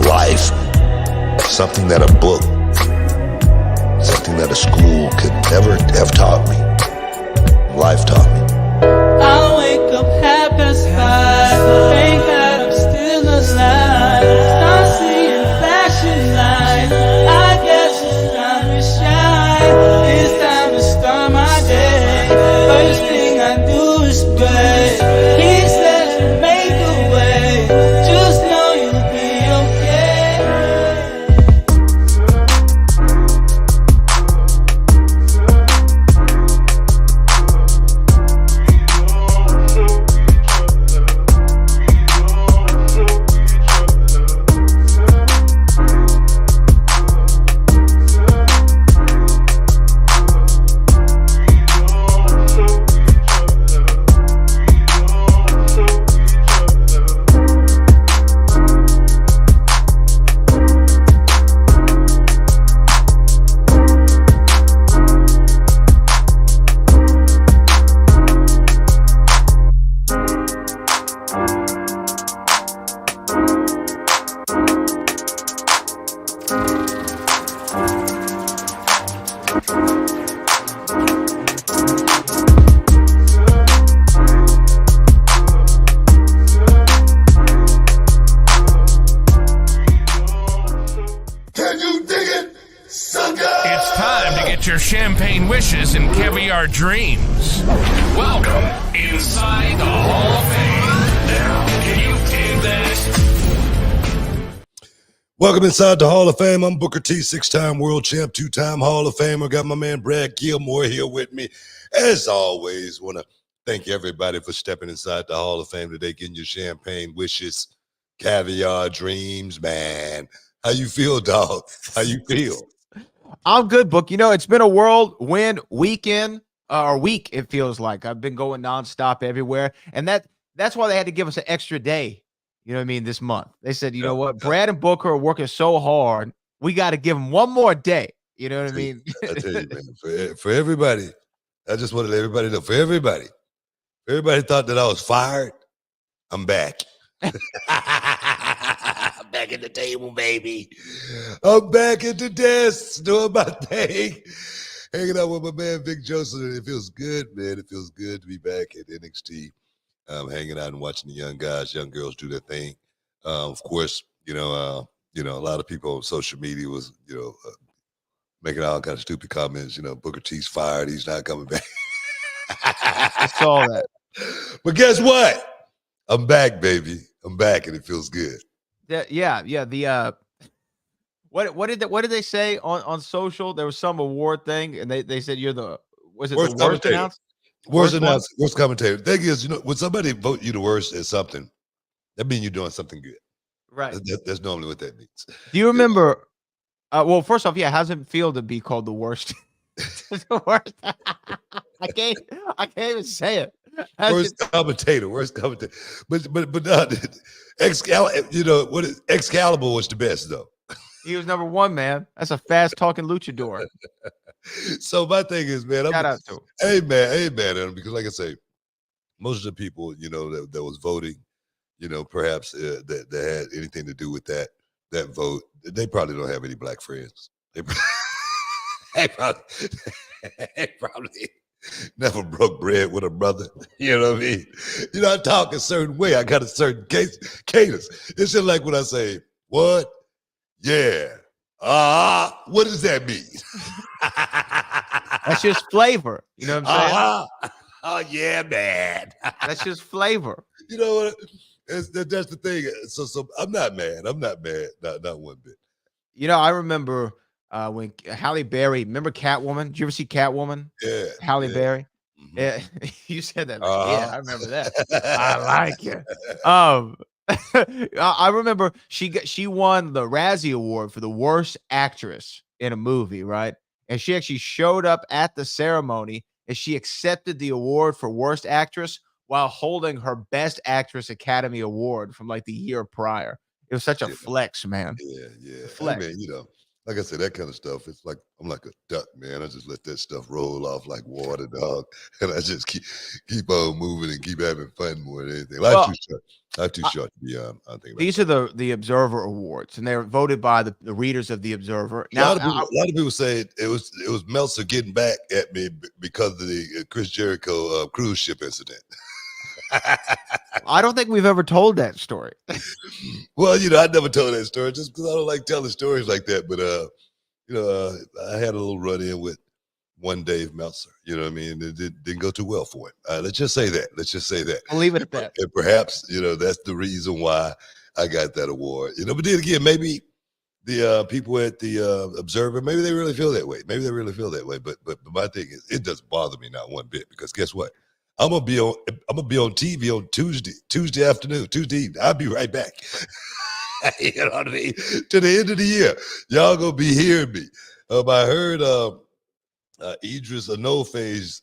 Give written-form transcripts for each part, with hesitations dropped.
life, something that a book, something that a school could never have taught me. Life taught me. I wake up 5:30, thank God I'm still alive. Start seeing flashing lights, I guess it's time to shine. It's time to start my day. First thing I do is pray. He says you make a way, just know you'll be Your champagne wishes and caviar dreams. Welcome inside the Hall of Fame. Now, can you dig that? Welcome inside the Hall of Fame. I'm Booker T, 6-time world champ, 2-time Hall of Famer. Got my man Brad Gilmore here with me. As always, want to thank everybody for stepping inside the Hall of Fame today, getting your champagne wishes, caviar dreams, man. How you feel, dog? How you feel? I'm good, Book. You know, it's been a whirlwind weekend or week, it feels like. I've been going nonstop everywhere. And that's why they had to give us an extra day, you know what I mean, this month. They said, you know what, Brad and Booker are working so hard. We got to give them one more day. You know what I mean? I tell you, man, for everybody, I just want to let everybody know, for everybody thought that I was fired, I'm back. Back at the table, baby. I'm back at the desk doing my thing. Hanging out with my man Vic Joseph. And it feels good, man. It feels good to be back at NXT. Hanging out and watching the young guys, young girls do their thing. Of course, a lot of people on social media was, making all kinds of stupid comments. Booker T's fired. He's not coming back. I saw that. But guess what? I'm back, baby. I'm back, and it feels good. Yeah. The what did they say on social? There was some award thing, and they said you're the worst announcer? Worst commentator. The thing is, when somebody vote you the worst at something, that means you're doing something good. Right. That's normally what that means. Do you remember? Well, first off, how's it feel to be called the worst? The worst. I can't even say it. Worst commentator. But Excalibur was the best though. He was number one, man. That's a fast talking luchador. So my thing is, man, shout out to him. Hey man, because like I say, most of the people, that was voting, perhaps that had anything to do with that vote, they probably don't have any black friends. They probably never broke bread with a brother. You know what I mean? I talk a certain way. I got a certain cadence. It's just like when I say, what? Yeah. What does that mean? That's just flavor. You know what I'm saying? Oh, yeah, man. That's just flavor. You know what? That's the thing. So I'm not mad. Not one bit. I remember when Halle Berry, remember Catwoman? Did you ever see Catwoman? Yeah. Halle Berry? Mm-hmm. Yeah. You said that. Yeah, I remember that. I like it. I remember she won the Razzie Award for the worst actress in a movie, right? And she actually showed up at the ceremony and she accepted the award for worst actress while holding her Best Actress Academy Award from like the year prior. It was such a flex, man. Yeah. Flex. I mean, like I said, that kind of stuff. It's like I'm like a duck, man. I just let that stuff roll off like water, dog, and I just keep on moving and keep having fun more than anything. Life's Well, too short. Life's too short to be on. I think like these that. are the Observer Awards, and they're voted by the readers of the Observer. A lot of people say it was Meltzer getting back at me because of the Chris Jericho cruise ship incident. I don't think we've ever told that story. Well, I never told that story just because I don't like telling stories like that. But I had a little run in with one Dave Meltzer. You know what I mean? It didn't go too well for him. Let's just say that. I'll leave it at that. And perhaps that's the reason why I got that award. But then again, maybe the people at the Observer, maybe they really feel that way. But my thing is, it doesn't bother me not one bit because guess what? I'm gonna be on TV on Tuesday afternoon, Tuesday evening. I'll be right back. You know what I mean? To the end of the year, y'all gonna be hearing me. I heard Idris Anofe's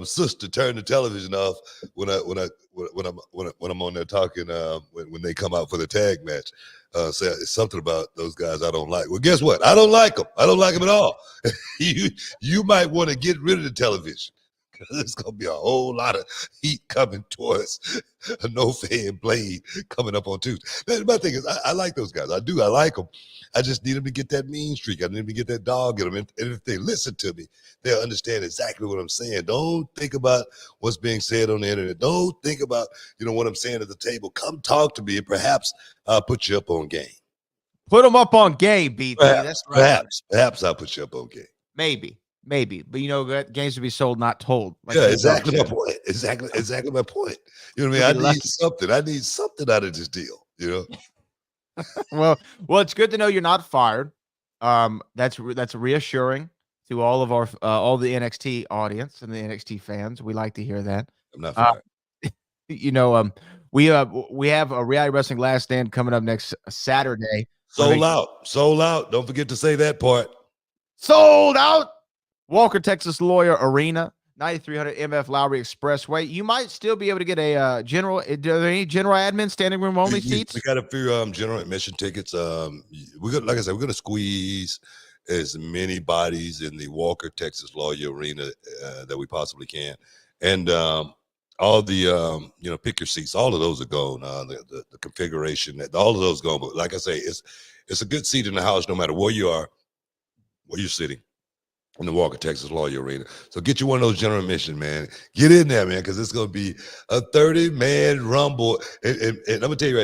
sister turn the television off when I'm on there talking when they come out for the tag match. Say something about those guys I don't like. Well, guess what? I don't like them. I don't like them at all. You might want to get rid of the television. There's gonna be a whole lot of heat coming towards Anofe and Blade coming up on Tuesday. My thing is, I like those guys. I do. I like them. I just need them to get that mean streak. I need them to get that dog in them. And if they listen to me, they'll understand exactly what I'm saying. Don't think about what's being said on the internet. Don't think about what I'm saying at the table. Come talk to me, and perhaps I'll put you up on game. Put them up on game, BT. That's right. Perhaps I'll put you up on game. Maybe, but games to be sold, not told. Like exactly my point. Exactly my point. You know what I mean? I need something out of this deal. Well, it's good to know you're not fired. That's reassuring to all of our all the NXT audience and the NXT fans. We like to hear that. I'm not fired. We have a Reality Wrestling Last Stand coming up next Saturday. Sold out. Don't forget to say that part. Sold out. Walker, Texas Lawyer Arena, 9300 MF Lowry Expressway. You might still be able to get a general. Are there any general admin standing room only seats? We got a few general admission tickets. Like I said, we're gonna squeeze as many bodies in the Walker, Texas Lawyer Arena that we possibly can, and all the pick your seats. All of those are gone. The configuration, all of those gone. But like I say, it's a good seat in the house, no matter where you are, where you're sitting. In the Walker, Texas Lawyer Arena. So get you one of those general admission, man. Get in there, man, because it's going to be a 30-man rumble. And I'm going to tell you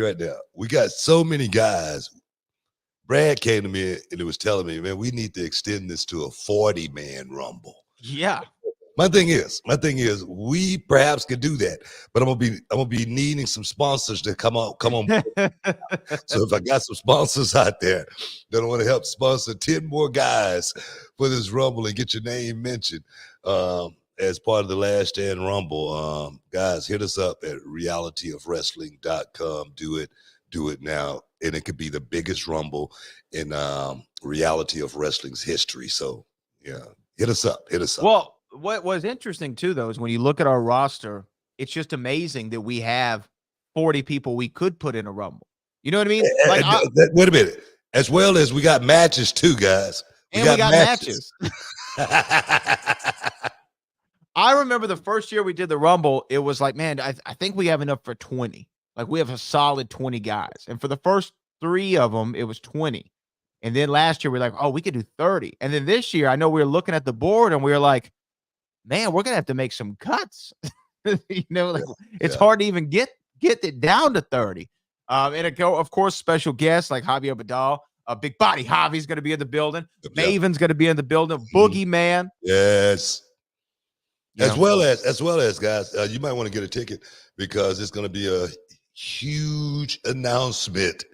right now. We got so many guys. Brad came to me and it was telling me, man, we need to extend this to a 40-man rumble. Yeah. My thing is, we perhaps could do that, but I'm gonna be needing some sponsors to come on. So if I got some sponsors out there that want to help sponsor 10 more guys for this Rumble and get your name mentioned as part of the Last Stand Rumble, guys, hit us up at realityofwrestling.com. Do it now, and it could be the biggest Rumble in Reality of Wrestling's history. So yeah, hit us up. Well, what was interesting too, though, is when you look at our roster, it's just amazing that we have 40 people we could put in a Rumble. You know what I mean? Wait a minute. As well as we got matches too, guys. We got matches. I remember the first year we did the Rumble, it was like, man, I think we have enough for 20. Like we have a solid 20 guys. And for the first 3 of them, it was 20. And then last year, we're like, oh, we could do 30. And then this year, I know we were looking at the board and we were like, man, we're going to have to make some cuts. It's hard to even get it down to 30. And of course, special guests like Javier Badal, Big Body Javi's going to be in the building. Maven's going to be in the building. Boogeyman. Yes. As well as guys, you might want to get a ticket because it's going to be a huge announcement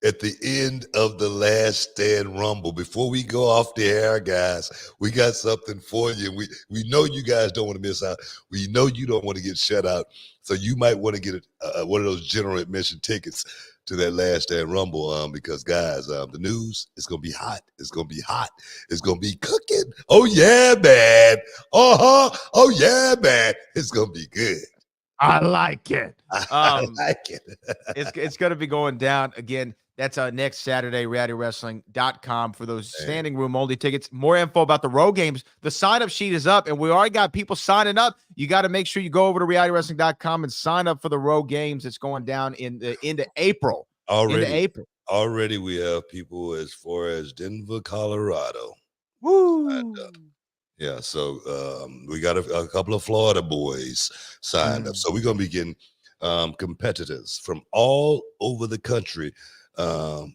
at the end of the Last Stand Rumble. Before we go off the air, guys, we got something for you. We know you guys don't want to miss out. We know you don't want to get shut out. So you might want to get one of those general admission tickets to that Last Stand Rumble because, guys, the news is going to be hot. It's going to be hot. It's going to be cooking. Oh, yeah, man. Oh, yeah, man. It's going to be good. I like it. I like it. It's going to be going down again. That's next Saturday, realitywrestling.com for those standing room only tickets. More info about the road games. The sign-up sheet is up, and we already got people signing up. You got to make sure you go over to realitywrestling.com and sign up for the road games. It's going down into April. Already we have people as far as Denver, Colorado. Woo! Yeah, so we got a couple of Florida boys signed up. So we're going to be getting competitors from all over the country to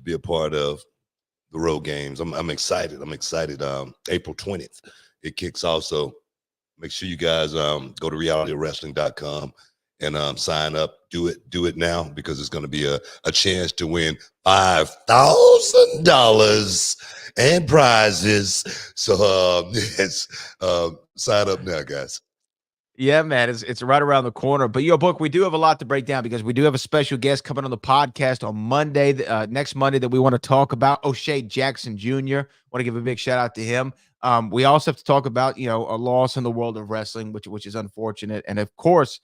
be a part of the road games. I'm excited. April 20th, it kicks off. So make sure you guys go to realitywrestling.com and sign up. Do it now, because it's going to be a chance to win $5,000 and prizes. So sign up now, guys. Yeah, man, it's right around the corner. But Book, we do have a lot to break down, because we do have a special guest coming on the podcast on Monday, next Monday, that we want to talk about. O'Shea Jackson Jr. Want to give a big shout out to him. We also have to talk about a loss in the world of wrestling, which is unfortunate, and of course,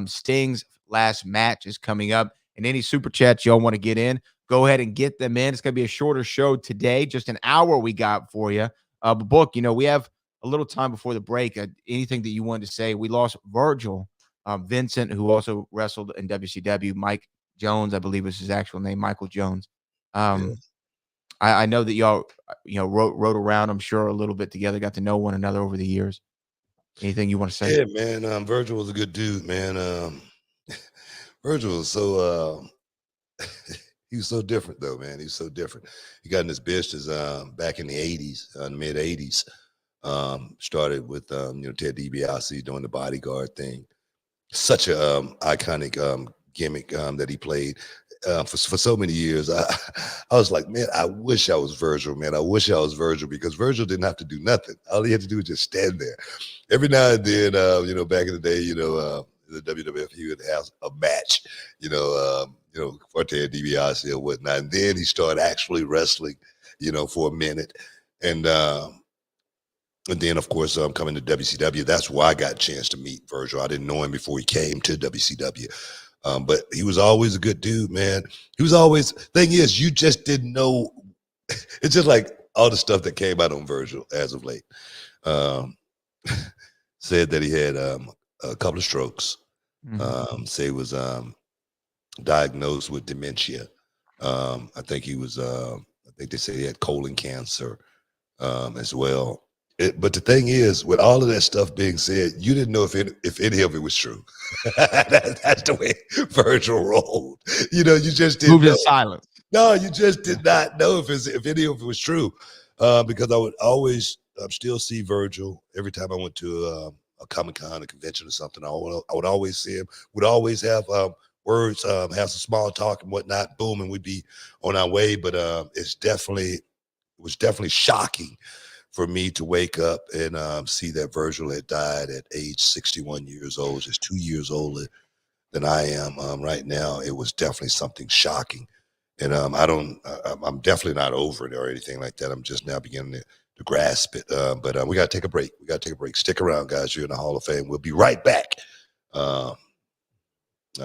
Sting's last match is coming up. And any super chats y'all want to get in, go ahead and get them in. It's going to be a shorter show today, just an hour we got for you. But Book, we have a little time before the break. Anything that you wanted to say? We lost Virgil Vincent, who also wrestled in WCW. Mike Jones, I believe was his actual name, Michael Jones. I know that y'all, rode around, I'm sure, a little bit together, got to know one another over the years. Anything you want to say? Yeah, man. Virgil was a good dude, man. Virgil was so he was so different, though, man. He's so different. He got in this business back in the 80s, mid 80s. Started with Ted DiBiase doing the bodyguard thing. Such a iconic gimmick that he played for so many years. I was like, man, I wish I was Virgil, man. I wish I was Virgil, because Virgil didn't have to do nothing. All he had to do was just stand there. Every now and then, back in the day, the WWF, he would have a match, for Ted DiBiase or whatnot. And then he started actually wrestling, for a minute. And then, of course, coming to WCW, that's why I got a chance to meet Virgil. I didn't know him before he came to WCW. But he was always a good dude, man. He was always, thing is, you just didn't know. It's just like all the stuff that came out on Virgil as of late. Said that he had a couple of strokes. Say he was diagnosed with dementia. I think he was, I think they say he had colon cancer as well. But the thing is, with all of that stuff being said, you didn't know if any of it was true. That's the way Virgil rolled. You just didn't moved know. in silence. No, you just did not know if any of it was true, because I would always still see Virgil every time I went to a Comic-Con, a convention or something. I would always see him. Would always have words, have some small talk and whatnot. Boom, and we'd be on our way. But it was definitely shocking for me to wake up and see that Virgil had died at age 61 years old, just 2 years older than I am right now. It was definitely something shocking. And I'm definitely not over it or anything like that. I'm just now beginning to grasp it. But we got to take a break. Stick around, guys. You're in the Hall of Fame. We'll be right back.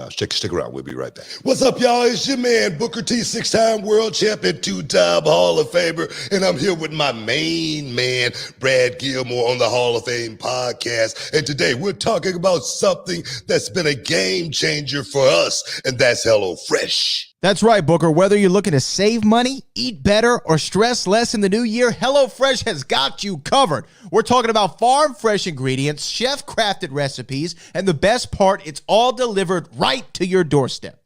Stick around. We'll be right back. What's up, y'all? It's your man, Booker T, 6-time world champion, 2-time Hall of Famer. And I'm here with my main man, Brad Gilmore, on the Hall of Fame podcast. And today we're talking about something that's been a game changer for us, and that's HelloFresh. That's right, Booker. Whether you're looking to save money, eat better, or stress less in the new year, HelloFresh has got you covered. We're talking about farm-fresh ingredients, chef-crafted recipes, and the best part, it's all delivered right to your doorstep.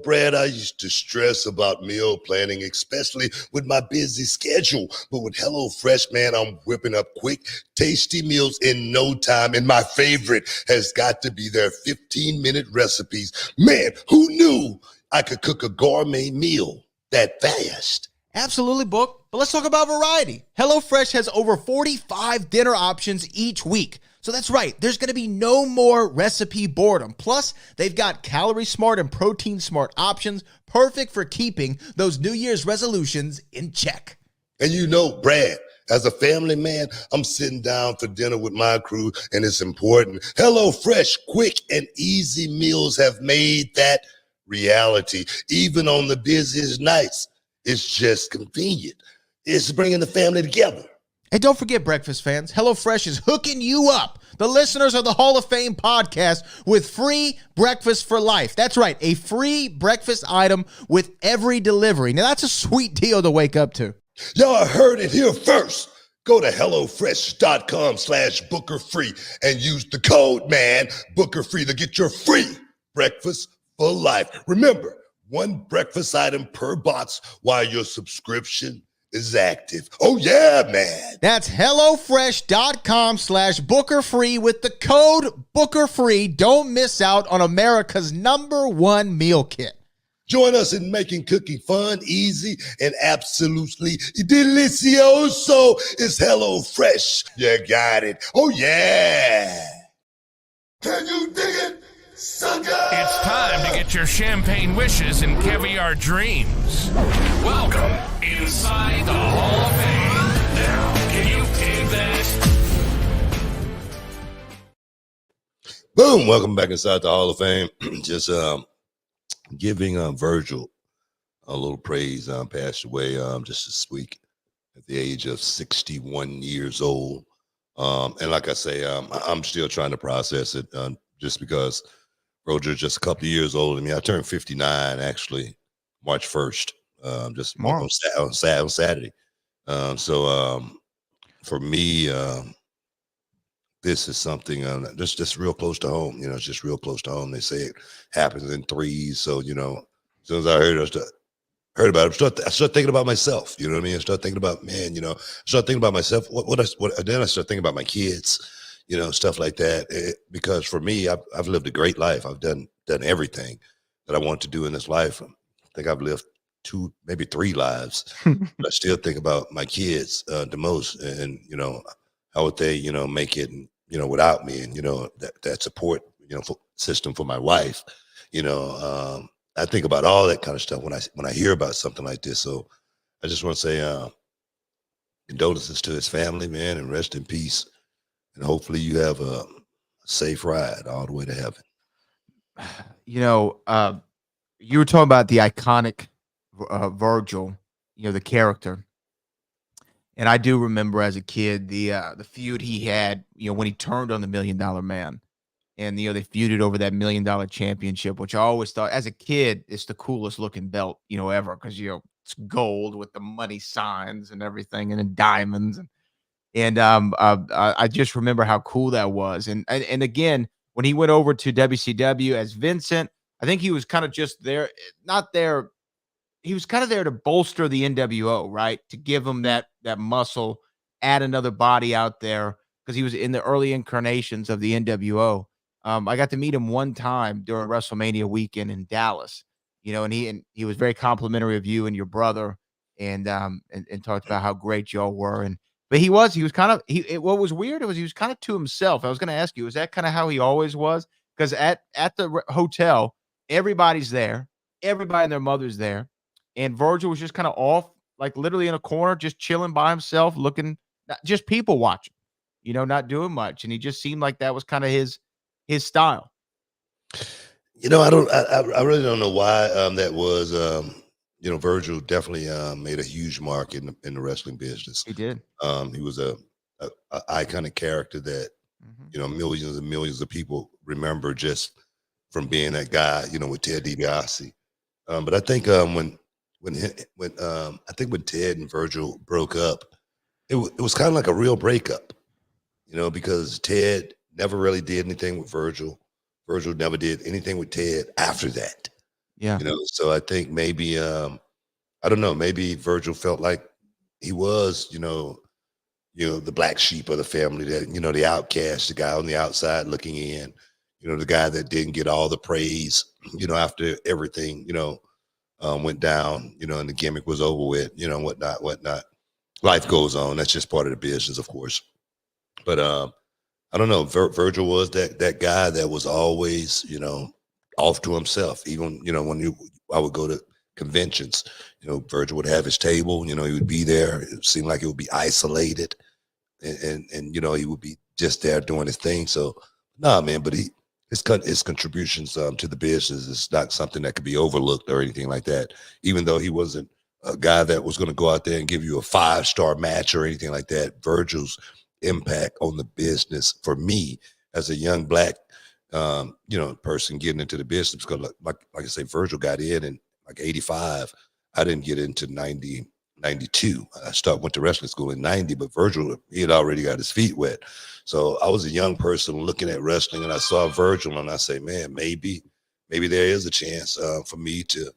Brad, I used to stress about meal planning, especially with my busy schedule. But with HelloFresh, man, I'm whipping up quick, tasty meals in no time. And my favorite has got to be their 15-minute recipes. Man, who knew I could cook a gourmet meal that fast? Absolutely, Book. But let's talk about variety. HelloFresh has over 45 dinner options each week. So that's right. There's going to be no more recipe boredom. Plus, they've got calorie smart and protein smart options, perfect for keeping those New Year's resolutions in check. And Brad, As a family man, I'm sitting down for dinner with my crew, and it's important. HelloFresh, quick and easy meals have made that reality. Even on the busiest nights, it's just convenient. It's bringing the family together. And don't forget, breakfast fans, HelloFresh is hooking you up, the listeners of the Hall of Fame podcast, with free breakfast for life. That's right, a free breakfast item with every delivery. Now, that's a sweet deal to wake up to. Y'all heard it here first. Go to HelloFresh.com/BookerFree and use the code, man, BookerFree, to get your free breakfast for life. Remember, one breakfast item per box while your subscription is active. Oh, yeah, man. That's HelloFresh.com/BookerFree with the code BookerFree. Don't miss out on America's #1 meal kit. Join us in making cooking fun, easy, and absolutely delicioso. It's HelloFresh. You got it. Oh, yeah. Can you dig it, sucker? It's time to get your champagne wishes and caviar dreams. Welcome inside the Hall of Fame. Now, can you dig that? Boom. Welcome back inside the Hall of Fame. Just giving Virgil a little praise. Passed away just this week at the age of 61 years old. And like I say, I'm still trying to process it just because Virgil's just a couple of years older than me. I turned 59 actually March 1st, just on Saturday. So for me, this is something just real close to home. You know, it's just real close to home. They say it happens in threes. So, you know, as soon as I heard about it, I start thinking about myself. You know what I mean? I start thinking about, man, you know, I start thinking about myself. Then I start thinking about my kids, you know, stuff like that. Because for me, I've lived a great life. I've done everything that I want to do in this life. I think I've lived 2, maybe 3 lives. But I still think about my kids the most. And, you know, how would they, you know, make it, you know, without me, and, you know, that support, you know, system for my wife, you know, I think about all that kind of stuff when I hear about something like this. So I just want to say condolences to his family, man, and rest in peace. And hopefully you have a safe ride all the way to heaven. You know, you were talking about the iconic Virgil, you know, the character. And I do remember as a kid the feud he had, you know, when he turned on the $1 Million Man, and, you know, they feuded over that $1 Million championship, which I always thought as a kid it's the coolest looking belt, you know, ever, because, you know, it's gold with the money signs and everything, and then diamonds, and I just remember how cool that was, and again when he went over to WCW as Vincent, I think he was kind of just there, not there. He was kind of there to bolster the NWO, right? To give him that muscle, add another body out there, because he was in the early incarnations of the NWO. I got to meet him one time during WrestleMania weekend in Dallas, you know, and he was very complimentary of you and your brother, and talked about how great y'all were. But he was kind of what was weird was he was kind of to himself. I was going to ask you, is that kind of how he always was? Because at the hotel, everybody's there, everybody and their mother's there. And Virgil was just kind of off, like literally in a corner, just chilling by himself, looking, just people watching, you know, not doing much. And he just seemed like that was kind of his style. You know, I really don't know why that was. You know, Virgil definitely made a huge mark in the wrestling business. He did. He was a iconic character that, you know, millions and millions of people remember just from being that guy, you know, with Ted DiBiase. But I think when Ted and Virgil broke up, it was kind of like a real breakup, you know, because Ted never really did anything with Virgil. Virgil never did anything with Ted after that. Yeah. You know, so I think maybe I don't know, maybe Virgil felt like he was, you know, the black sheep of the family, that, you know, the outcast, the guy on the outside looking in, you know, the guy that didn't get all the praise, you know, after everything, you know, went down, you know, and the gimmick was over with, you know, whatnot. Life goes on. That's just part of the business, of course. But I don't know. Virgil was that guy that was always, you know, off to himself. Even, you know, when I would go to conventions. Virgil would have his table. He would be there. It seemed like it would be isolated, and he would be just there doing his thing. So, nah, man. But his contributions to the business is not something that could be overlooked or anything like that. Even though he wasn't a guy that was going to go out there and give you a 5-star match or anything like that, Virgil's impact on the business for me as a young black person getting into the business, because like I say, Virgil got in like 85. I didn't get into 90, 92. Went to wrestling school in 90, but Virgil, he had already got his feet wet. So I was a young person looking at wrestling, and I saw Virgil, and I say, man, maybe there is a chance for me to,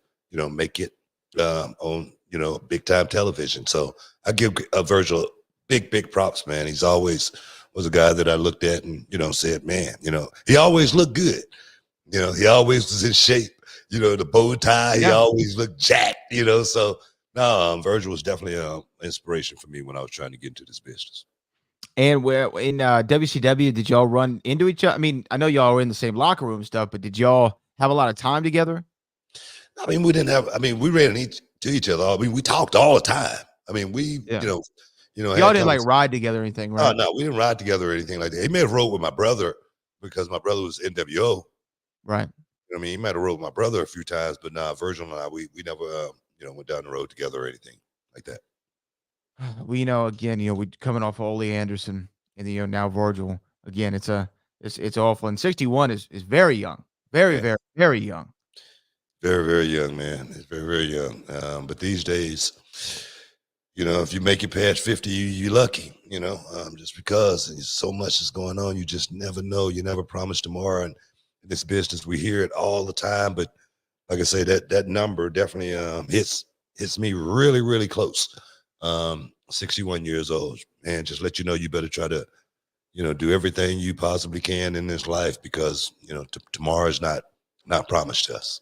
make it on, big time television. So I give Virgil big props, man. He's always was a guy that I looked at and, said, man, he always looked good. He always was in shape, the bow tie, he always looked jacked, so no, Virgil was definitely an inspiration for me when I was trying to get into this business. And where in WCW, did y'all run into each other? I mean, I know y'all were in the same locker room and stuff, but did y'all have a lot of time together? I mean, we ran into each other. I mean, we talked all the time. I mean, y'all didn't like ride together or anything, right? No, we didn't ride together or anything like that. He may have rode with my brother because my brother was NWO. Right. He might have rode with my brother a few times, but Virgil and I, we never, went down the road together or anything like that. We again, we coming off of Ole Anderson and now Virgil again. It's awful. And 61 is very young, very young. Very, very young, man. It's very, very young. But these days, if you make it past 50, you're lucky, just because so much is going on. You just never know. You never promise tomorrow. And in this business, we hear it all the time. But like I say, that number definitely hits me really, really close. 61 years old. And just let you know, you better try to, do everything you possibly can in this life, because, tomorrow is not promised to us.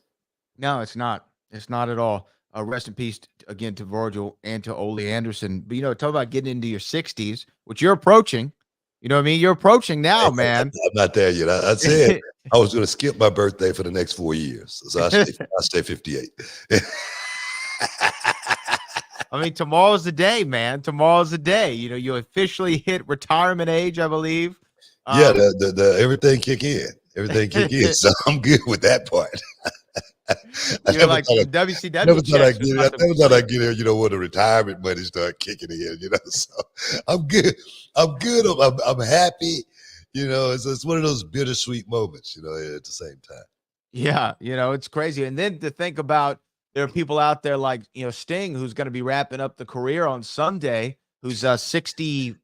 No, it's not. It's not at all. Rest in peace again to Virgil and to Ole Anderson. But talk about getting into your 60s, which you're approaching. You know what I mean? You're approaching now, man. I'm not there yet. I said I was going to skip my birthday for the next 4 years, so I stay 58. I mean, tomorrow's the day, man. Tomorrow's the day. You officially hit retirement age, I believe. Yeah, the everything kick in. Everything kick in. So I'm good with that part. You're like WCW. I never thought I'd get here, when the retirement money start kicking in, So I'm good. I'm happy. It's one of those bittersweet moments, at the same time. Yeah, it's crazy. And then to think about, there are people out there like, Sting, who's going to be wrapping up the career on Sunday, who's 65?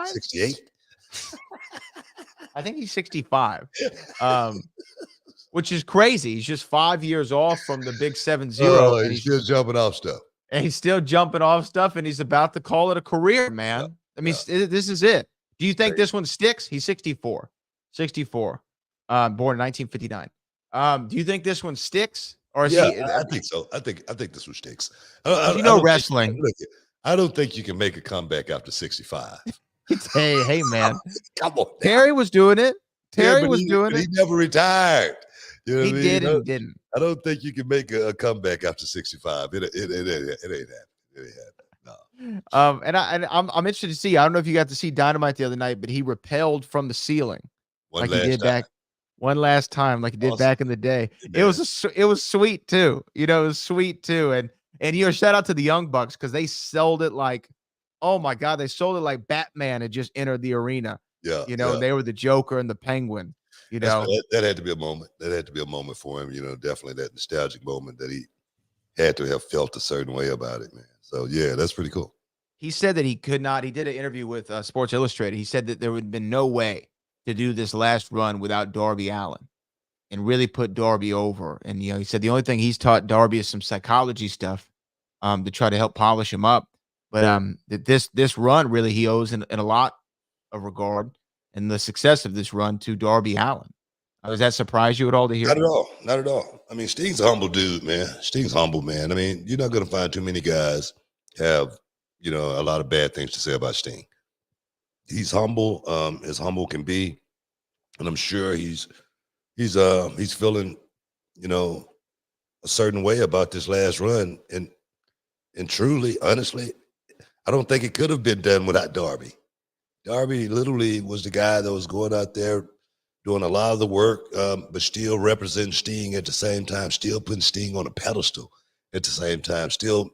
68. I think he's 65. Which is crazy. He's just 5 years off from the big 7-0. Oh, and he's still jumping off stuff. And he's still jumping off stuff, and he's about to call it a career, man. Yeah. I mean, this is it. Do you think this one sticks? He's 64. 64. Born in 1959. Do you think this one sticks? Or is I think so. I think this one sticks. Wrestling. I don't think you can make a comeback after 65. Hey, man. Come on. Terry was doing it. Terry was doing it. He never retired. He did and didn't. I don't think you can make a comeback after 65. It ain't happening. It ain't happening. No. And I'm interested to see. I don't know if you got to see Dynamite the other night, but he rappelled from the ceiling one last time, like he did back in the day. It was sweet too. It was sweet too. And shout out to the Young Bucks, because they sold it like, oh my God, they sold it like Batman had just entered the arena. Yeah. They were the Joker and the Penguin. That had to be a moment. That had to be a moment for him. Definitely that nostalgic moment that he had to have felt a certain way about it, man. So yeah, that's pretty cool. He said that he could not. He did an interview with Sports Illustrated. He said that there would have been no way to do this last run without Darby Allin and really put Darby over. And he said the only thing he's taught Darby is some psychology stuff to try to help polish him up. But this run really he owes in a lot of regard, and the success of this run to Darby Allin. Does that surprise you at all to hear? Not at all. Not at all. I mean, Sting's a humble dude, man. Sting's humble, man. I mean, you're not going to find too many guys have, a lot of bad things to say about Sting. He's humble, as humble can be. And I'm sure he's feeling, a certain way about this last run, and truly, honestly, I don't think it could have been done without Darby. Darby literally was the guy that was going out there doing a lot of the work, but still representing Sting at the same time, still putting Sting on a pedestal at the same time, still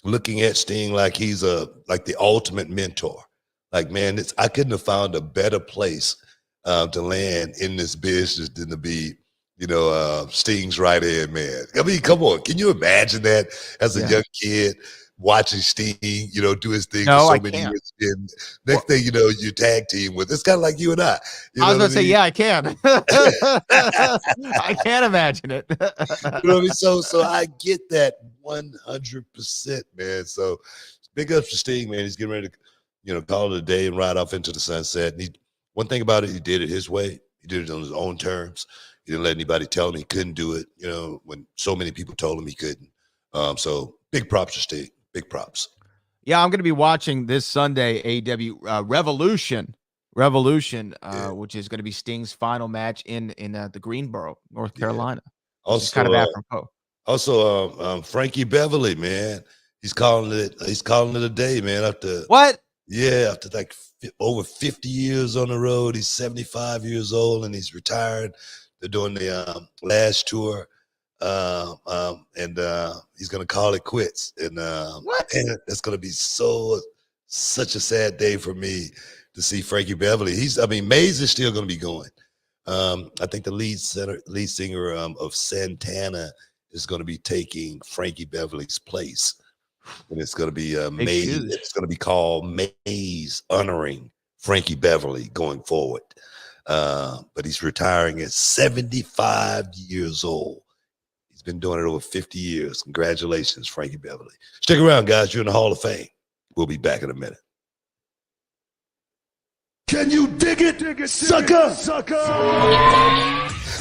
looking at Sting like he's like the ultimate mentor. Like, man, I couldn't have found a better place to land in this business than to be, Sting's right hand man. I mean, come on, can you imagine that as a young kid watching Sting, do his thing for so many years? And next thing you know, you tag team with. It's kind of like you and I. I was going to say, yeah, I can. I can't imagine it. You know what I mean? So I get that 100%, man. So big ups to Sting, man. He's getting ready to, call it a day and ride off into the sunset. And one thing about it, he did it his way. He did it on his own terms. He didn't let anybody tell him he couldn't do it, when so many people told him he couldn't. So big props to Sting. Big props. Yeah, I'm going to be watching this Sunday AEW Revolution, which is going to be Sting's final match in the Greensboro, North Carolina. Also, kind of apropos. Also, Frankie Beverly, man, he's calling it a day, man. After like over 50 years on the road, he's 75 years old and he's retired. They're doing the last tour. And he's gonna call it quits, and that's gonna be such a sad day for me to see Frankie Beverly. Maze is still gonna be going. I think the lead singer of Santana is gonna be taking Frankie Beverly's place, and it's gonna be Maze. It's gonna be called Maze honoring Frankie Beverly going forward. But he's retiring at 75 years old. Been doing it over 50 years. Congratulations, Frankie Beverly. Stick around, guys. You're in the Hall of Fame. We'll be back in a minute. Can you dig it, sucker?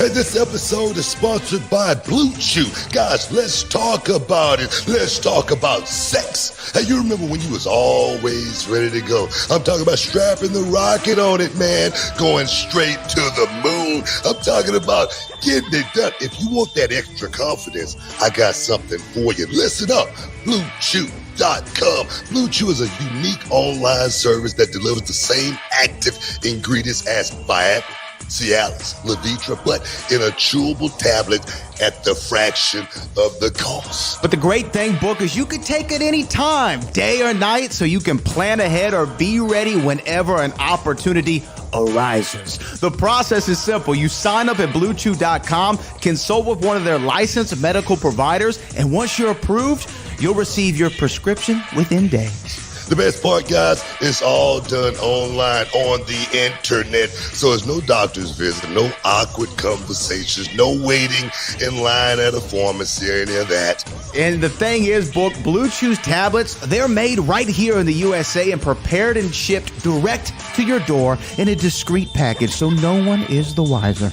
And this episode is sponsored by Blue Chew. Guys, let's talk about it. Let's talk about sex. Hey, you remember when you was always ready to go? I'm talking about strapping the rocket on it, man. Going straight to the moon. I'm talking about getting it done. If you want that extra confidence, I got something for you. Listen up. BlueChew.com. Blue Chew is a unique online service that delivers the same active ingredients as Viagra, Cialis, Levitra, but in a chewable tablet at the fraction of the cost. But the great thing, Book, is you can take it any time, day or night, so you can plan ahead or be ready whenever an opportunity arises. The process is simple. You sign up at BlueChew.com, consult with one of their licensed medical providers, and once you're approved, you'll receive your prescription within days. The best part, guys, it's all done online on the internet. So there's no doctor's visit, no awkward conversations, no waiting in line at a pharmacy or any of that. And the thing is, Book, Blue Chew's tablets, they're made right here in the USA and prepared and shipped direct to your door in a discreet package, so no one is the wiser.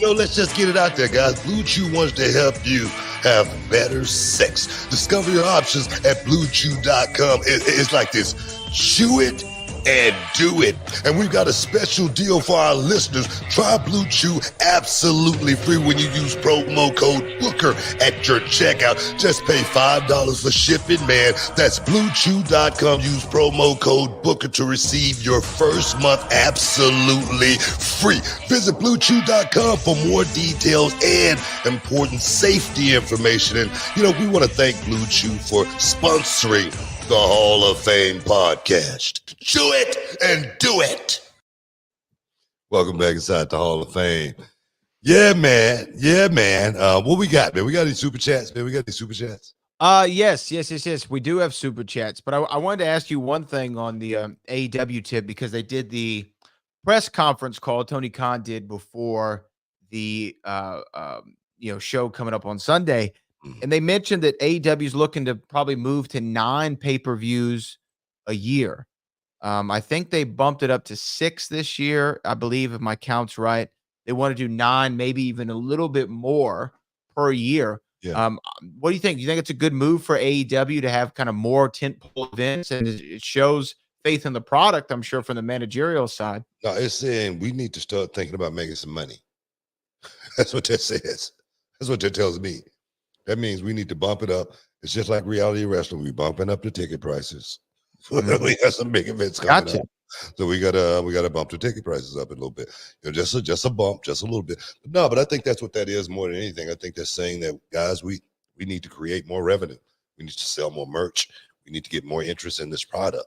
Let's just get it out there, guys. Blue Chew wants to help you have better sex. Discover your options at BlueChew.com. It's like this. Chew it and do it. And we've got a special deal for our listeners. Try Blue Chew absolutely free when you use promo code BOOKER at your checkout. Just pay $5 for shipping, man. That's BlueChew.com. Use promo code BOOKER to receive your first month absolutely free. Visit BlueChew.com for more details and important safety information. And, we want to thank Blue Chew for sponsoring the Hall of Fame podcast. Chew it and do it. Welcome back inside the Hall of Fame. Yeah, man. What we got, man? We got any super chats, man? Yes. We do have super chats, but I wanted to ask you one thing on the AEW tip, because they did the press conference call Tony Khan did before the show coming up on Sunday. And they mentioned that AEW is looking to probably move to 9 pay-per-views a year. I think they bumped it up to 6 this year, I believe, if my count's right. They want to do 9, maybe even a little bit more per year. Yeah. What do you think? Do you think it's a good move for AEW to have kind of more tentpole events? And it shows faith in the product, I'm sure, from the managerial side. No, it's saying we need to start thinking about making some money. That's what that says. That's what that tells me. That means we need to bump it up. It's just like reality wrestling. We bumping up the ticket prices. We got some big events coming up. So we gotta bump the ticket prices up a little bit. Just a bump, just a little bit. But I think that's what that is more than anything. I think they're saying that, guys, we need to create more revenue. We need to sell more merch. We need to get more interest in this product.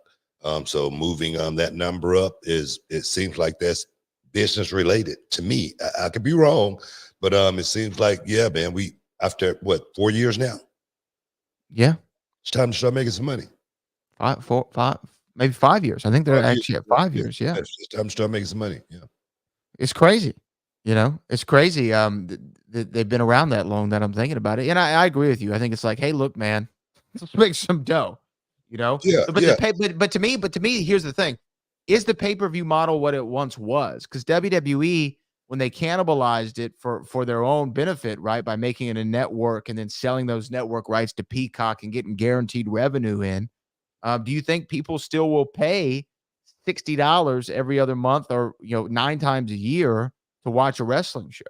So moving that number up it seems like that's business related to me. I could be wrong, but it seems like, yeah, man, we after what, 4 years now? Yeah. It's time to start making some money. 5, maybe 5 years. I think they're 5 actually at 5 years. Yeah. It's time to start making some money. Yeah. It's crazy. It's crazy. They've been around that long that I'm thinking about it. And I agree with you. I think it's like, hey, look, man, let's make some dough. Yeah. But to me, here's the thing: is the pay-per-view model what it once was? Because WWE, when they cannibalized it for their own benefit, right, by making it a network and then selling those network rights to Peacock and getting guaranteed revenue in, do you think people still will pay $60 every other month or 9 times a year to watch a wrestling show?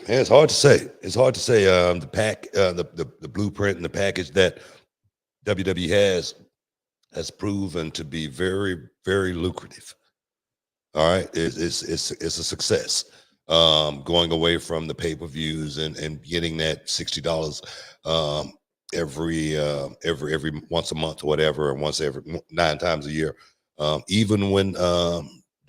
Man, it's hard to say. It's hard to say. The blueprint and the package that WWE has proven to be very, very lucrative. All right, it's a success. Going away from the pay-per-views and getting that $60 every once a month or whatever, or once every 9 times a year. Even when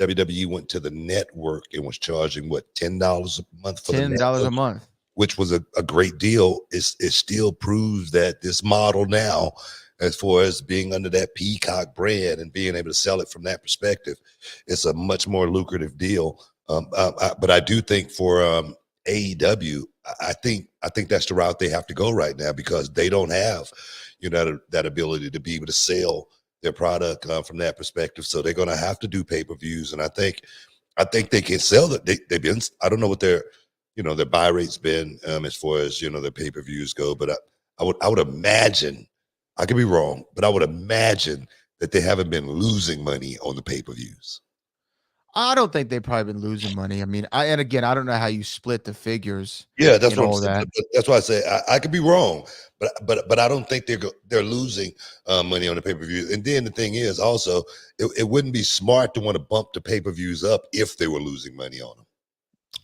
WWE went to the network and was charging $10 a month for $10 a month, which was a great deal. It still proves that this model now, as far as being under that Peacock brand and being able to sell it from that perspective, it's a much more lucrative deal. But I do think for AEW, I think that's the route they have to go right now, because they don't have that ability to be able to sell their product from that perspective. So they're going to have to do pay-per-views, and I think they can sell that. They've been, I don't know what their buy rate's been as far as their pay-per-views go, but I would imagine, I could be wrong, but I would imagine that they haven't been losing money on the pay-per-views. I don't think they've probably been losing money. I mean, I don't know how you split the figures. Yeah, that's what I'm saying. That's why I say I could be wrong, but I don't think they're losing money on the pay-per-view. And then the thing is also, it wouldn't be smart to want to bump the pay-per-views up if they were losing money on them.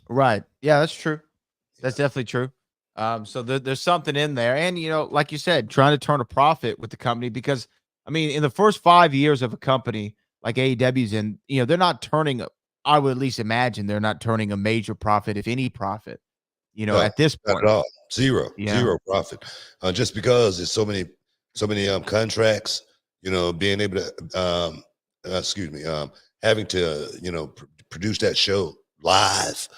Right. Yeah, that's true. That's definitely true. So there's something in there, and like you said, trying to turn a profit with the company, because I mean, in the first 5 years of a company like AEW's in, they're not turning, I would at least imagine they're not turning a major profit, if any profit, at this point. Not at all. Zero profit. Just because there's so many contracts, being able to, having to, produce that show live.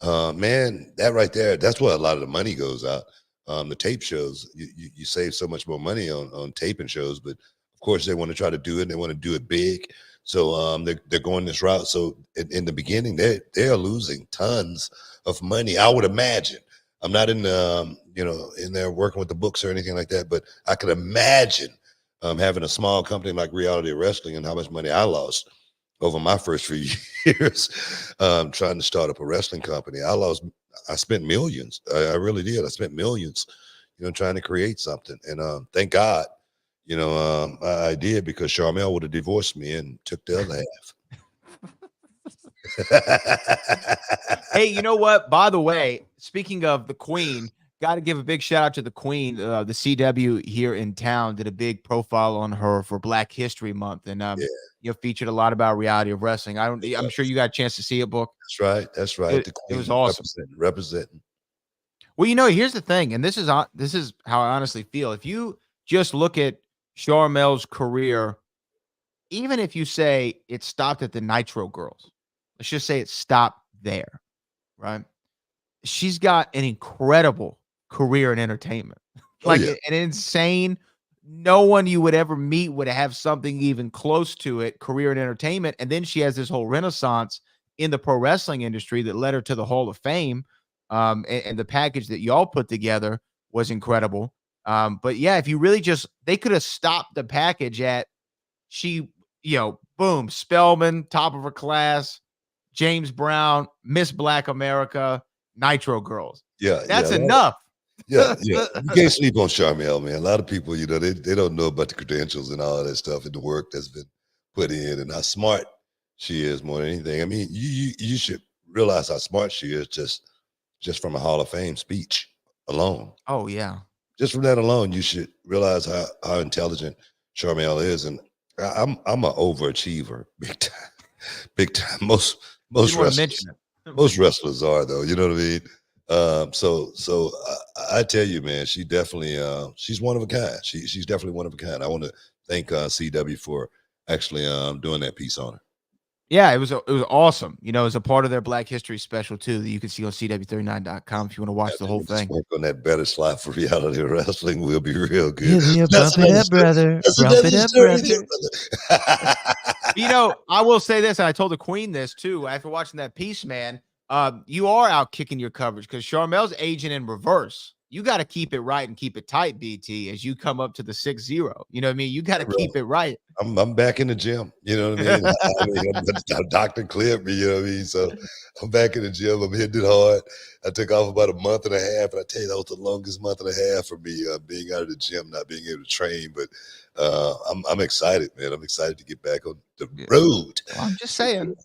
Man, that right there, that's where a lot of the money goes out. The tape shows, you save so much more money on taping shows, but of course they want to try to do it. They want to do it big. So they're going this route. So in the beginning, they're losing tons of money, I would imagine. I'm not in in there working with the books or anything like that, but I could imagine having a small company like Reality Wrestling and how much money I lost over my first few years trying to start up a wrestling company. I spent millions. I really did. I spent millions, trying to create something. And thank God, I did, because Charmel would have divorced me and took the other half. Hey, you know what? By the way, speaking of the Queen, got to give a big shout out to the Queen. The CW here in town did a big profile on her for Black History Month, and featured a lot about reality of wrestling. I'm sure you got a chance to see it, Book. That's right. It was awesome. Representing. Well, here's the thing, and this is how I honestly feel. If you just look at Charmel's career, even if you say it stopped at the Nitro Girls, let's just say it stopped there, right? She's got an incredible career in entertainment, an insane. No one you would ever meet would have something even close to it, career in entertainment. And then she has this whole renaissance in the pro wrestling industry that led her to the Hall of Fame. And the package that y'all put together was incredible. But yeah, if you really they could have stopped the package at boom, Spellman, top of her class, James Brown, Miss Black America, Nitro Girls. Yeah, That's yeah. enough. Yeah, yeah. You can't sleep on Charmel, man. A lot of people, they don't know about the credentials and all that stuff and the work that's been put in and how smart she is more than anything. I mean, you should realize how smart she is just from a Hall of Fame speech alone. Oh yeah. Just from that alone, you should realize how intelligent Charmel is. And I'm an overachiever, big time, big time. Most You most didn't want to wrestlers. mention it. Most wrestlers are though, you know what I mean? So I tell you, man, she definitely she's one of a kind. She's definitely one of a kind. I want to thank CW for actually doing that piece on her. Yeah, it was awesome. You know, it's a part of their Black History special too that you can see on CW39.com if you want to watch the whole Just thing. work on that better slot for reality wrestling. We'll be real good. Yeah, That's bump it up, another story. brother. That's Bump another it up, story, brother. You know, I will say this, and I told the Queen this too. After watching that piece, man, you are out kicking your coverage because Charmel's aging in reverse. You got to keep it right and keep it tight, BT, as you come up to the 6-0. You know what I mean? You got to Bro. keep it right. I'm back in the gym. You know what I mean? The doctor cleared me. You know what I mean? So I'm back in the gym. I'm hitting it hard. I took off about a month and a half, and I tell you that was the longest month and a half for me being out of the gym, not being able to train. But I'm excited, man. I'm excited to get back on the road. Well, I'm just saying.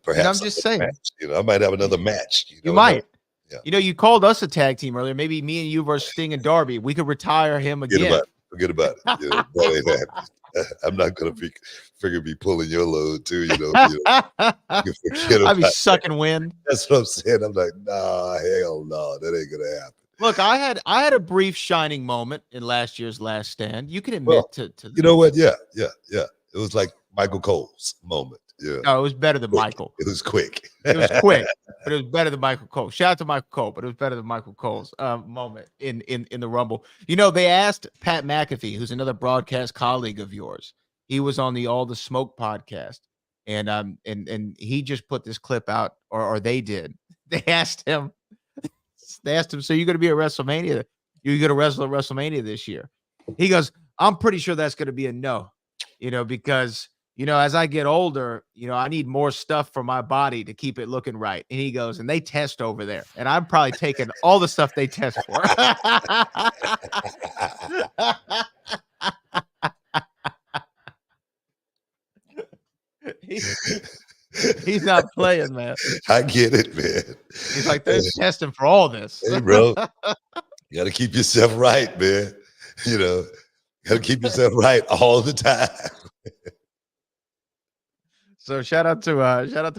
Perhaps I'm just saying. match. I might have another match. You might. Yeah. You know, you called us a tag team earlier. Maybe me and you versus Sting and Darby. We could retire him again. Forget about it. You know, that ain't happening. I'm not gonna figure be pulling your load too. I'd be sucking wind. That's what I'm saying. I'm like, nah, hell no, that ain't gonna happen. Look, I had a brief shining moment in last year's Last Stand. You can admit to you know what? Yeah. It was like Michael Cole's moment. Yeah. No, it was better than Michael. It was quick. It was quick, but it was better than Michael Cole. Shout out to Michael Cole, but it was better than Michael Cole's moment in the Rumble. You know, they asked Pat McAfee, who's another broadcast colleague of yours. He was on the All the Smoke podcast, and he just put this clip out, or they did. They asked him, so you're going to be at WrestleMania? You're going to wrestle at WrestleMania this year? He goes, I'm pretty sure that's going to be a no, because as I get older, I need more stuff for my body to keep it looking right. And he goes, and they test over there. And I'm probably taking all the stuff they test for. He's not playing, man. I get it, man. He's like, they're testing for all this. Hey, bro. You got to keep yourself right, man. You got to keep yourself right all the time. So shout out to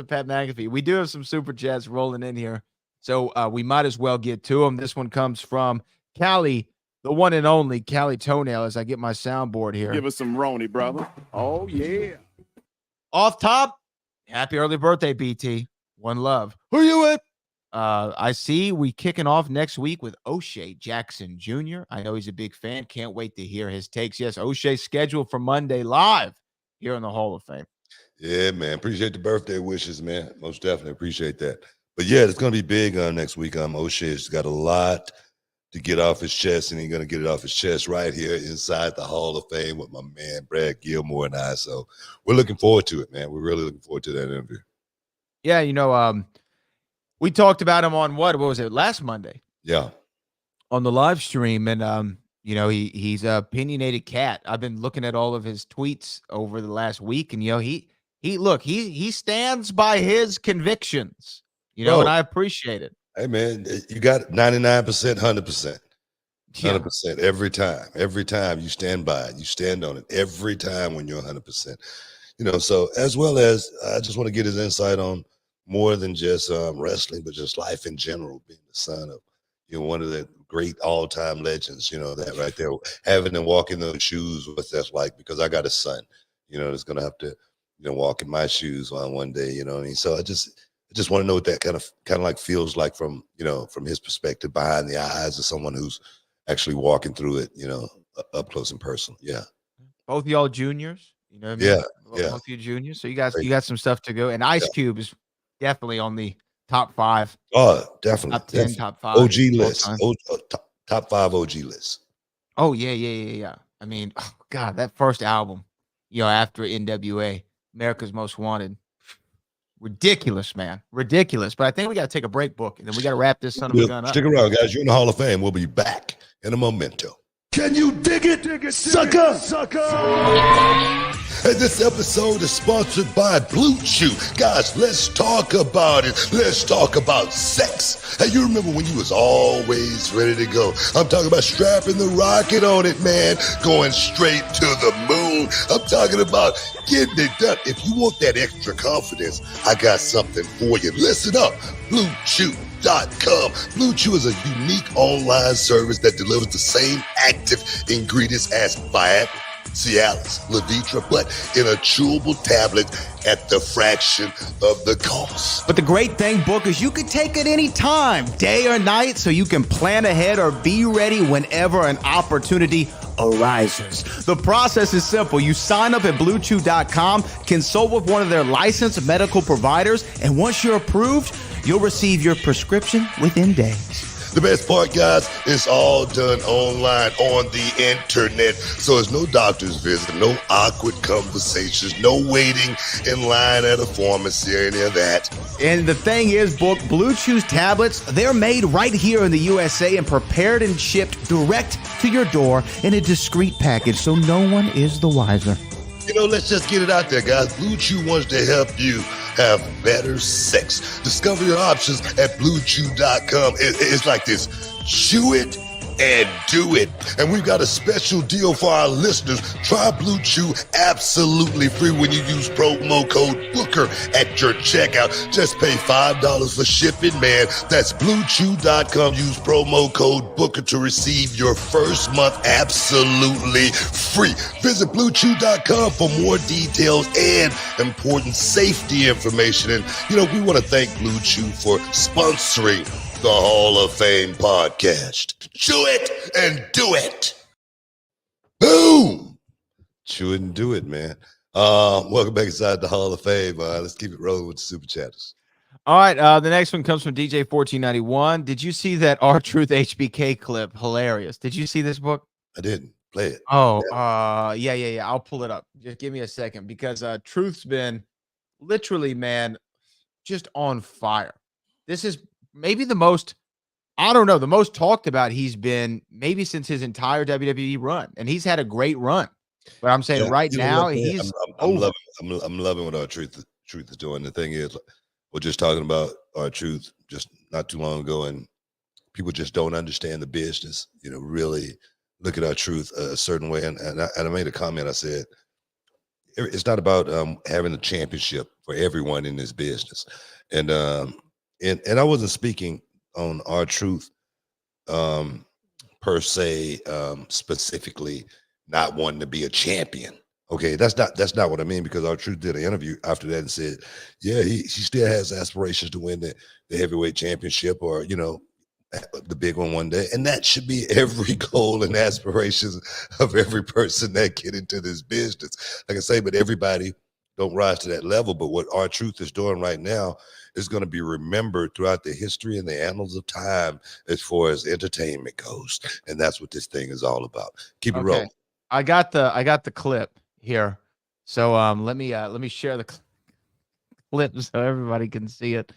Pat McAfee. We do have some super chats rolling in here, so we might as well get to them. This one comes from Callie, the one and only Callie Toenail. As I get my soundboard here, give us some Roni, brother. Oh yeah. Off top, happy early birthday, BT. One love. Who you with? I see we kicking off next week with O'Shea Jackson Jr. I know he's a big fan. Can't wait to hear his takes. Yes, O'Shea scheduled for Monday live here in the Hall of Fame. Yeah, man. Appreciate the birthday wishes, man. Most definitely appreciate that. But yeah, it's gonna be big next week. O'Shea's got a lot to get off his chest, and he's gonna get it off his chest right here inside the Hall of Fame with my man Brad Gilmore and I. So we're looking forward to it, man. We're really looking forward to that interview. Yeah, we talked about him on what was it last Monday? Yeah, on the live stream, and he's a opinionated cat. I've been looking at all of his tweets over the last week, and he stands by his convictions, and I appreciate it. Hey man, you got 99%, 100%. 100% every time. Every time you stand by it, you stand on it every time when you're 100%. So as well as I just want to get his insight on more than just wrestling, but just life in general, being the son of one of the great all-time legends, that right there, having to walk in those shoes, what that's like, because I got a son, that's gonna have to, walk in my shoes one day, what I mean? So I just want to know what that kind of like feels like from his perspective, behind the eyes of someone who's actually walking through it, up close and personal. Yeah. Both of y'all juniors, Yeah. Both of you juniors. So you got some stuff to go. And Ice Cube is definitely on the top 5. Oh, definitely. Top 10, definitely. top 5. OG list. Top 5 OG list. Oh, yeah. I mean, oh, God, that first album, after NWA, America's Most Wanted. Ridiculous, man. Ridiculous. But I think we got to take a break, Book, and then we got to wrap this son of a gun up. Stick around, guys. You're in the Hall of Fame. We'll be back in a memento. Can you dig it, sucker? And this episode is sponsored by Blue Chew. Guys, let's talk about it. Let's talk about sex. Hey, you remember when you was always ready to go? I'm talking about strapping the rocket on it, man. Going straight to the moon. I'm talking about getting it done. If you want that extra confidence, I got something for you. Listen up. Blue Chew.com. Blue Chew is a unique online service that delivers the same active ingredients as Viagra, Cialis, Levitra, but in a chewable tablet at the fraction of the cost. But the great thing, Book, is you can take it any time, day or night, so you can plan ahead or be ready whenever an opportunity arises. The process is simple. You sign up at BlueChew.com, consult with one of their licensed medical providers, and once you're approved, you'll receive your prescription within days. The best part, guys, it's all done online on the internet. So there's no doctor's visit, no awkward conversations, no waiting in line at a pharmacy or any of that. And the thing is, Book, Blue Chew's tablets, they're made right here in the USA and prepared and shipped direct to your door in a discreet package, so no one is the wiser. You know, let's just get it out there, guys. Blue Chew wants to help you have better sex. Discover your options at BlueChew.com. It's like this. Chew it and do it. And we've got a special deal for our listeners. Try Blue Chew absolutely free when you use promo code BOOKER at your checkout. Just pay $5 for shipping, man. That's BlueChew.com. Use promo code BOOKER to receive your first month absolutely free. Visit BlueChew.com for more details and important safety information. And, you know, we want to thank Blue Chew for sponsoring the Hall of Fame podcast. Chew it and do it. Boom. Chew it and do it, man. Welcome back inside the Hall of Fame. Let's keep it rolling with the super chatters. All right. The next one comes from DJ 1491. Did you see that R-Truth HBK clip? Hilarious. Did you see this, Book? I didn't play it. Oh, yeah. I'll pull it up. Just give me a second, because Truth's been literally, man, just on fire. This is maybe the most, I don't know, the most talked about he's been maybe since his entire WWE run. And he's had a great run. But I'm saying right now, he's I'm loving what R-Truth is doing. The thing is, we're just talking about R-Truth just not too long ago, and people just don't understand the business, you know, really look at R-Truth a certain way. And I made a comment. I said, it's not about having a championship for everyone in this business. And I wasn't speaking on R-Truth per se, specifically not wanting to be a champion. Okay, that's not what I mean, because R-Truth did an interview after that and said, yeah, he still has aspirations to win the heavyweight championship, or, you know, the big one day. And that should be every goal and aspirations of every person that get into this business. Like I say, but everybody don't rise to that level. But what R-Truth is doing right now is going to be remembered throughout the history and the annals of time as far as entertainment goes. And that's what this thing is all about. Keep it rolling. I got the clip here. So let me share the clip so everybody can see it.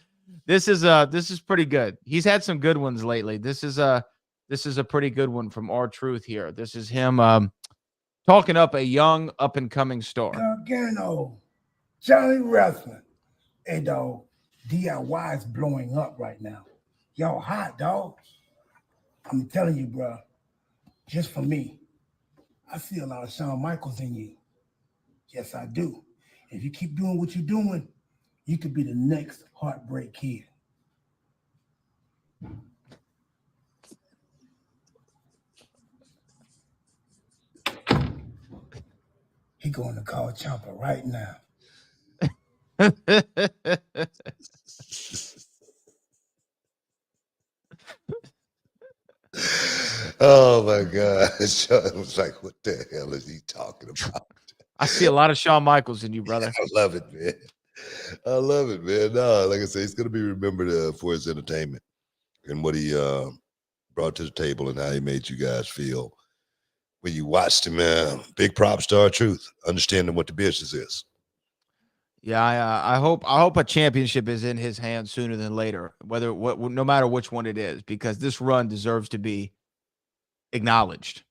This is pretty good. He's had some good ones lately. This is a pretty good one from R-Truth here. This is him talking up a young up and coming star. Johnny Wrestling. Hey dog, DIY is blowing up right now. Y'all hot, dog. I'm telling you, bro. Just for me, I see a lot of Shawn Michaels in you. Yes, I do. If you keep doing what you're doing, you could be the next Heartbreak Kid. He going to call Ciampa right now. Oh my God. Sean was like, what the hell is he talking about? I see a lot of Shawn Michaels in you, brother. I love it, man. I love it, man. No, like I say, he's going to be remembered for his entertainment and what he brought to the table and how he made you guys feel when you watched him. Big props to R-Truth, understanding what the business is. Yeah, I hope a championship is in his hands sooner than later, no matter which one it is, because this run deserves to be acknowledged.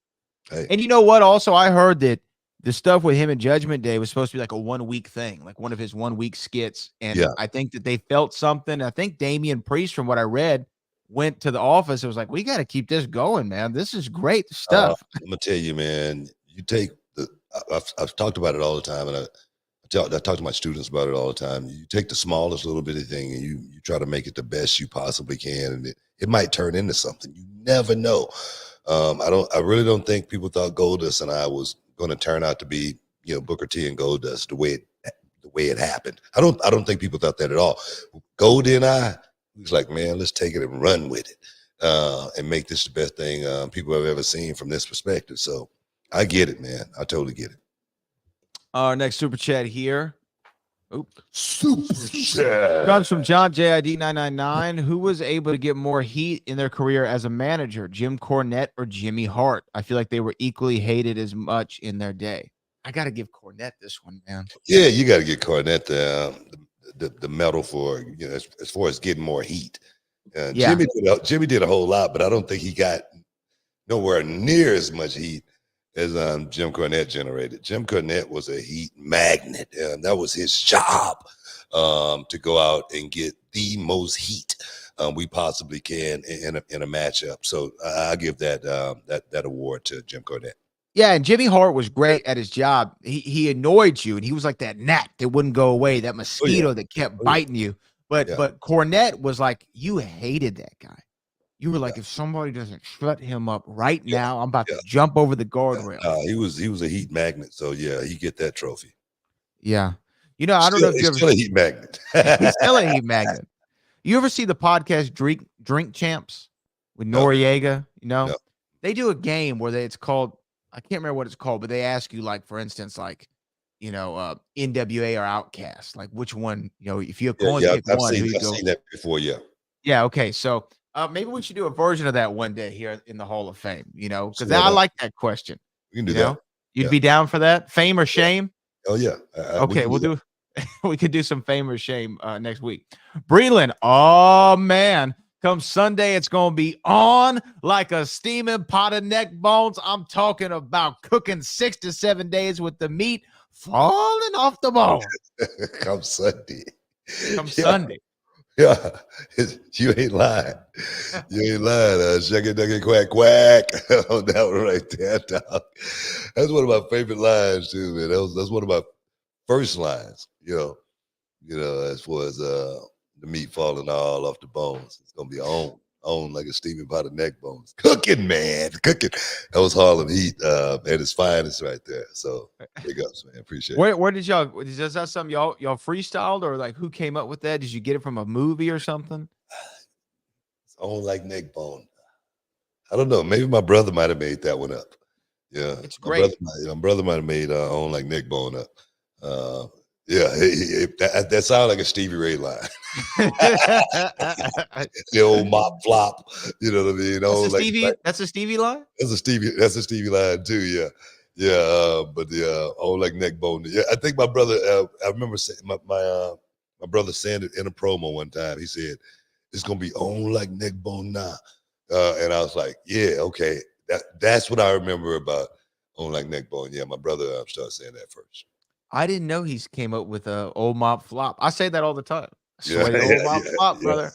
Hey, And you know what? Also, I heard that the stuff with him and Judgment Day was supposed to be like a 1 week thing, like one of his 1 week skits. And yeah. I think that they felt something. I think Damian Priest, from what I read, went to the office. It was like, we got to keep this going, man. This is great stuff. I'm gonna tell you, man. You take the. I've talked about it all the time, and I talk to my students about it all the time. You take the smallest little bitty thing, and you try to make it the best you possibly can, and it might turn into something. You never know. I really don't think people thought Goldust and I was going to turn out to be, Booker T and Goldust the way it happened. I don't think people thought that at all. Goldie and I was like, man, let's take it and run with it, and make this the best thing people have ever seen from this perspective. So I get it, man. I totally get it. Our next super chat here. Super chat comes from John JID 999. Who was able to get more heat in their career as a manager, Jim Cornette or Jimmy Hart? I feel like they were equally hated as much in their day. I got to give Cornette this one, man. Yeah, you got to get Cornette the medal for, as far as getting more heat. Yeah. Jimmy did a whole lot, but I don't think he got nowhere near as much heat as Jim Cornette generated. Jim Cornette was a heat magnet, and that was his job, to go out and get the most heat we possibly can in a matchup. So I give that award to Jim Cornette. Yeah, and Jimmy Hart was great at his job. He annoyed you, and he was like that gnat that wouldn't go away, that mosquito that kept biting you. But Cornette was like, you hated that guy. You were like, if somebody doesn't shut him up right now, I'm about to jump over the guardrail. He was a heat magnet, so yeah, he get that trophy. Yeah, I don't know if you're still a heat magnet. He's still a heat magnet. You ever see the podcast Drink Champs with Noriega? No. They do a game where it's called, I can't remember what it's called, but they ask you, like, for instance, like, NWA or Outkast, like which one, if you go and pick one, I've seen that before. Yeah. Okay. So maybe we should do a version of that one day here in the Hall of Fame, because I like that question. We can do that. You'd be down for that? Fame or shame? Oh yeah. Okay. We'll do we could do some fame or shame next week. Breland, oh man, come Sunday, it's gonna be on like a steaming pot of neck bones. I'm talking about cooking 6 to 7 days with the meat falling off the bone. Come Sunday. Sunday. Yeah, you ain't lying. You ain't lying. Shucky ducky quack quack on that one right there, dog. That's one of my favorite lines too, man. That's one of my first lines. As far as the meat falling all off the bones, it's gonna be on like a steaming pot of neck bones. Cooking, man, cooking. That was Harlem Heat at its finest right there. So big ups, man. Appreciate it. Where did y'all? Is that something y'all freestyled, or like who came up with that? Did you get it from a movie or something? It's on like neck bone. I don't know. Maybe my brother might have made that one up. Yeah, it's great. My brother might have made on like neck bone up. Yeah, that sounds like a Stevie Ray line. The old mop flop, you know what I mean? That's a Stevie line? That's a Stevie line too, yeah. Yeah, but the old like neck bone. Yeah, I think my brother, I remember saying my brother saying it in a promo one time. He said, it's gonna be on like neck bone now. And I was like, yeah, okay. That's what I remember about on like neck bone. Yeah, my brother started saying that first. I didn't know he came up with a old mop flop. I say that all the time. Old mop flop, brother.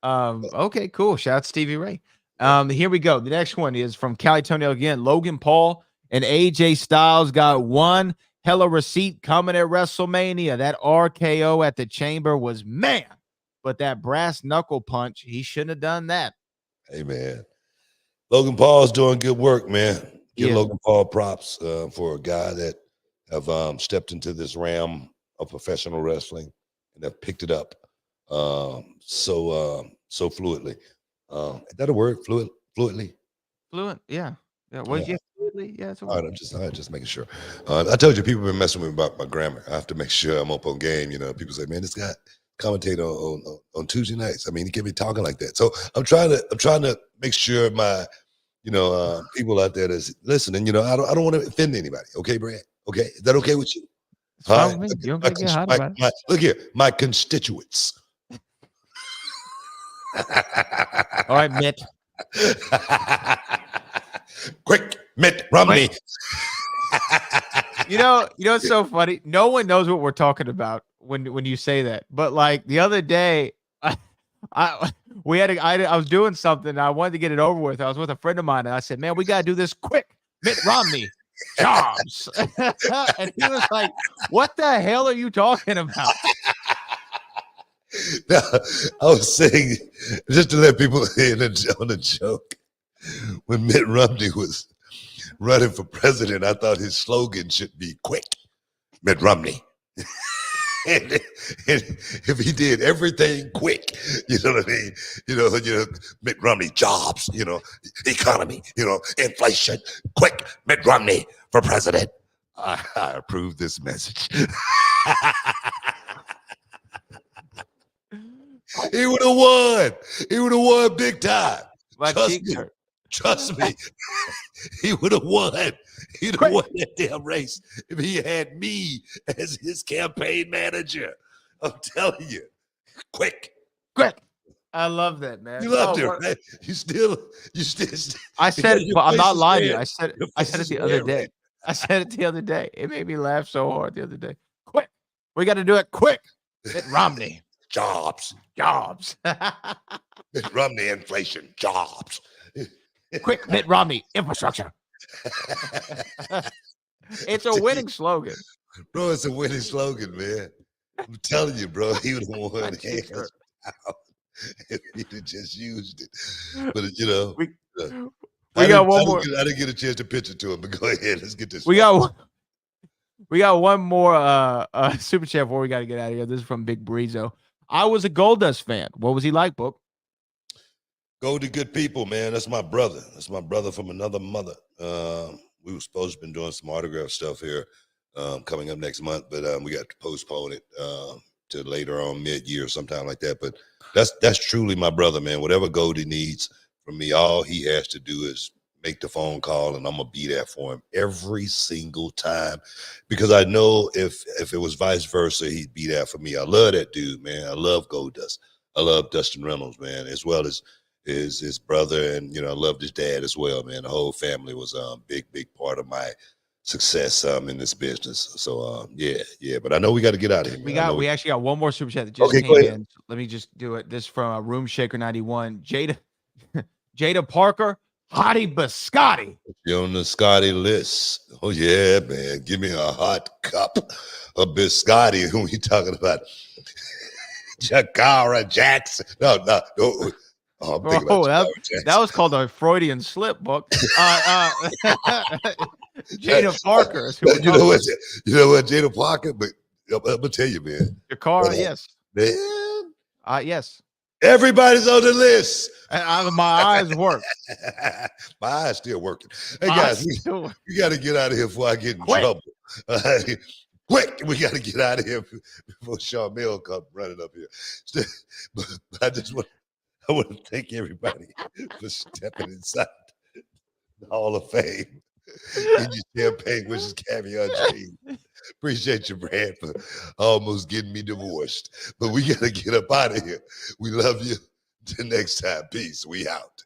Okay, cool. Shout out to Stevie Ray. Here we go. The next one is from Cali Toenail again. Logan Paul and AJ Styles got one hella receipt coming at WrestleMania. That RKO at the Chamber was man, but that brass knuckle punch, he shouldn't have done that. Hey man, Logan Paul's doing good work, man. Give Logan Paul props for a guy that have stepped into this realm of professional wrestling and have picked it up so fluidly. Is that a word? Fluently? Fluent, yeah. Yeah. What did you fluently? Yeah, it's all right. I'm just making sure. I told you people have been messing with me about my grammar. I have to make sure I'm up on game. People say, man, this guy commentate on Tuesday nights. I mean, he can't be talking like that. So I'm trying to make sure my people out there that's listening, I don't want to offend anybody. Okay, Brad? Okay, is that okay with you? It's fine with me. You don't gotta get hot about it. Look here, my constituents. All right, Mitt. Quick, Mitt Romney. You know, it's so funny. No one knows what we're talking about when you say that. But like the other day, I was doing something. And I wanted to get it over with. I was with a friend of mine, and I said, "Man, we gotta do this quick, Mitt Romney jobs." And he was like, "What the hell are you talking about?" Now, I was saying, just to let people in on a joke, when Mitt Romney was running for president, I thought his slogan should be "Quick, Mitt Romney." and if he did everything quick, you know what I mean? You know, Mitt Romney jobs, economy, inflation, quick, Mitt Romney for president. I approve this message. He would have won. He would have won big time. Trust me. He would have won. He'd have won that damn race if he had me as his campaign manager. I'm telling you. Quick. I love that, man. You loved it, right? You still. I said it, but I'm not lying to you. red. I said it the other day. Right? I said it the other day. It made me laugh so hard the other day. Quick. We got to do it quick. Mitt Romney. Jobs. Mitt Romney inflation. Jobs. Quick, Mitt Romney infrastructure. It's a winning slogan. Bro, it's a winning slogan, man. I'm telling you, bro. He would have won hands down if he'd have just used it. But, we got one more. I didn't get a chance to pitch it to him, but go ahead. Let's get this. We got one more super chat before we got to get out of here. This is from Big Breezo. I was a Goldust fan. What was he like, Book? Goldie, good people, man. That's my brother. That's my brother from another mother. We were supposed to be doing some autograph stuff here coming up next month, but we got to postpone it to later on mid-year, sometime like that. But that's truly my brother, man. Whatever Goldie needs from me, all he has to do is make the phone call, and I'm gonna be there for him every single time, because I know if it was vice versa, he'd be there for me. I love that dude, man. I love Goldust. I love Dustin Reynolds, man, as well as his brother, and I loved his dad as well, man. The whole family was a big part of my success in this business. So yeah. But I know we got to get out of here. We actually got one more super chat that just came in. Let me just do it. This from Room Shaker 91. Jada Parker. Hottie Biscotti. You're on the Scotty list. Oh, yeah, man. Give me a hot cup of biscotti. Who are you talking about? Jakara Jackson. No. Oh, I'm thinking about that was called a Freudian slip, Book. Jada Parker. You know what, Jada Parker? But I'm going to tell you, man. Jakara, yes. Man. Yes. Everybody's on the list. My eyes work. My eyes still working. Hey, guys, we got to get out of here before I get in trouble. Quick, we got to get out of here before Charmel comes running up here. But I want to thank everybody for stepping inside the Hall of Fame. In your champagne, which is caviar dream. Appreciate you, Brad, for almost getting me divorced. But we got to get up out of here. We love you. Till next time. Peace. We out.